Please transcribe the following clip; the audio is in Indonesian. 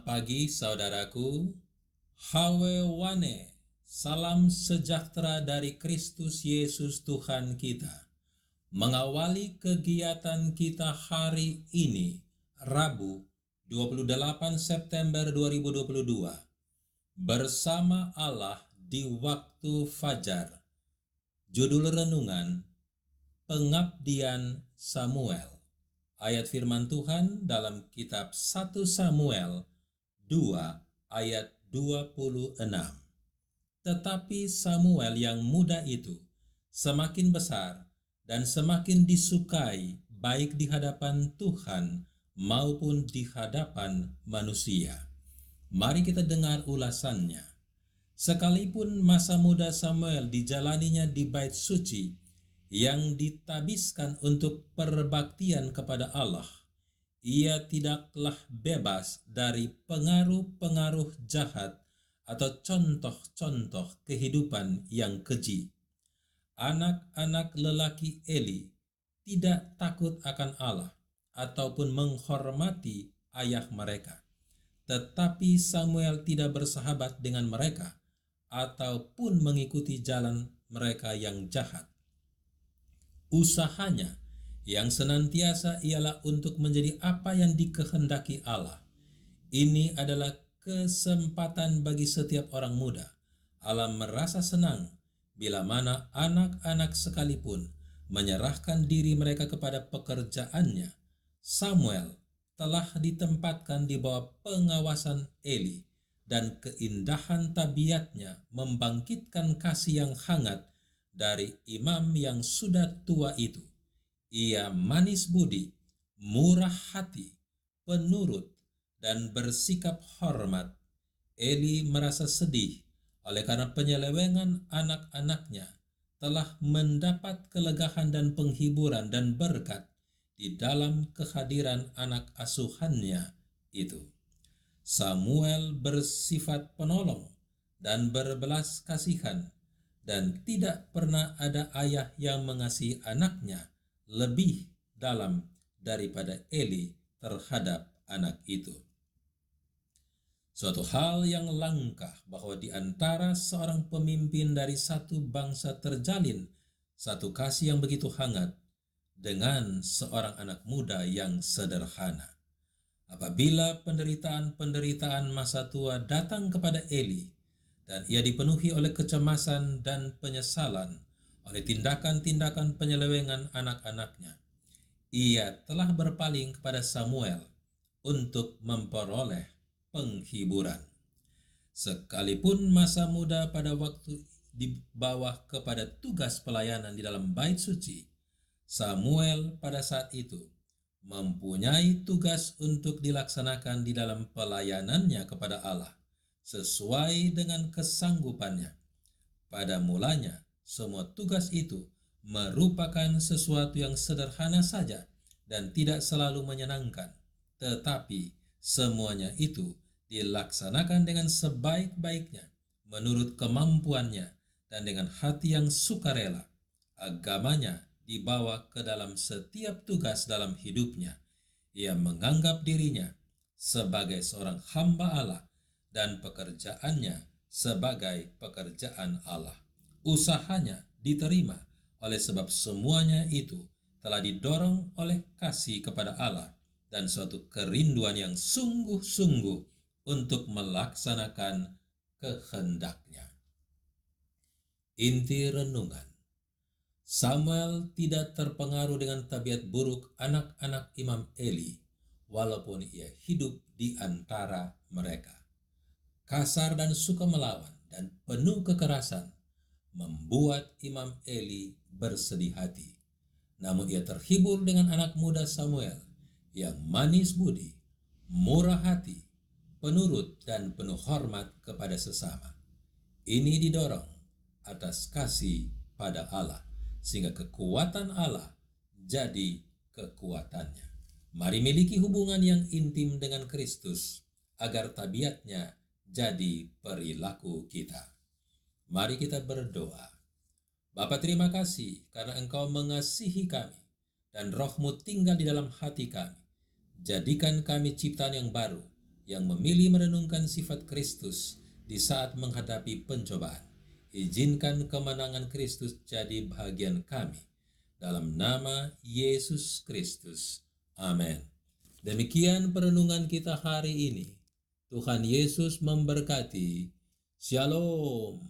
Selamat pagi saudaraku, Hawewane, salam sejahtera dari Kristus Yesus Tuhan kita. Mengawali kegiatan kita hari ini, Rabu 28 September 2022, bersama Allah di waktu fajar. Judul renungan, Pengabdian Samuel. Ayat firman Tuhan dalam kitab 1 Samuel 2 ayat 26. Tetapi Samuel yang muda itu semakin besar dan semakin disukai baik di hadapan Tuhan maupun di hadapan manusia. Mari kita dengar ulasannya. Sekalipun masa muda Samuel dijalaninya di bait suci yang ditabiskan untuk perbaktian kepada Allah, ia tidaklah bebas dari pengaruh-pengaruh jahat atau contoh-contoh kehidupan yang keji. Anak-anak lelaki Eli tidak takut akan Allah ataupun menghormati ayah mereka. Tetapi Samuel tidak bersahabat dengan mereka ataupun mengikuti jalan mereka yang jahat. Usahanya yang senantiasa ialah untuk menjadi apa yang dikehendaki Allah. Ini adalah kesempatan bagi setiap orang muda. Allah merasa senang bila mana anak-anak sekalipun menyerahkan diri mereka kepada pekerjaannya. Samuel telah ditempatkan di bawah pengawasan Eli, dan keindahan tabiatnya membangkitkan kasih yang hangat dari imam yang sudah tua itu. Ia manis budi, murah hati, penurut, dan bersikap hormat. Eli merasa sedih oleh karena penyelewengan anak-anaknya telah mendapat kelegaan dan penghiburan dan berkat di dalam kehadiran anak asuhannya itu. Samuel bersifat penolong dan berbelas kasihan, dan tidak pernah ada ayah yang mengasihi anaknya lebih dalam daripada Eli terhadap anak itu. Suatu hal yang langka bahwa di antara seorang pemimpin dari satu bangsa terjalin satu kasih yang begitu hangat dengan seorang anak muda yang sederhana. Apabila penderitaan-penderitaan masa tua datang kepada Eli, dan ia dipenuhi oleh kecemasan dan penyesalan oleh tindakan-tindakan penyelewengan anak-anaknya, ia telah berpaling kepada Samuel untuk memperoleh penghiburan. Sekalipun masa muda pada waktu di bawah kepada tugas pelayanan di dalam bait suci, Samuel pada saat itu mempunyai tugas untuk dilaksanakan di dalam pelayanannya kepada Allah sesuai dengan kesanggupannya. Pada mulanya, semua tugas itu merupakan sesuatu yang sederhana saja dan tidak selalu menyenangkan, tetapi semuanya itu dilaksanakan dengan sebaik-baiknya menurut kemampuannya dan dengan hati yang sukarela. Agamanya dibawa ke dalam setiap tugas dalam hidupnya. Ia menganggap dirinya sebagai seorang hamba Allah dan pekerjaannya sebagai pekerjaan Allah. Usahanya diterima oleh sebab semuanya itu telah didorong oleh kasih kepada Allah dan suatu kerinduan yang sungguh-sungguh untuk melaksanakan kehendaknya. Inti renungan: Samuel tidak terpengaruh dengan tabiat buruk anak-anak Imam Eli, walaupun ia hidup di antara mereka. Kasar dan suka melawan dan penuh kekerasan membuat Imam Eli bersedih hati. Namun ia terhibur dengan anak muda Samuel yang manis budi, murah hati, penurut, dan penuh hormat kepada sesama. Ini didorong atas kasih pada Allah, sehingga kekuatan Allah jadi kekuatannya. Mari miliki hubungan yang intim dengan Kristus agar tabiatnya jadi perilaku kita. Mari kita berdoa. Bapa, terima kasih karena Engkau mengasihi kami dan Roh-Mu tinggal di dalam hati kami. Jadikan kami ciptaan yang baru yang memilih merenungkan sifat Kristus di saat menghadapi pencobaan. Izinkan kemenangan Kristus jadi bahagian kami. Dalam nama Yesus Kristus. Amin. Demikian perenungan kita hari ini. Tuhan Yesus memberkati. Shalom.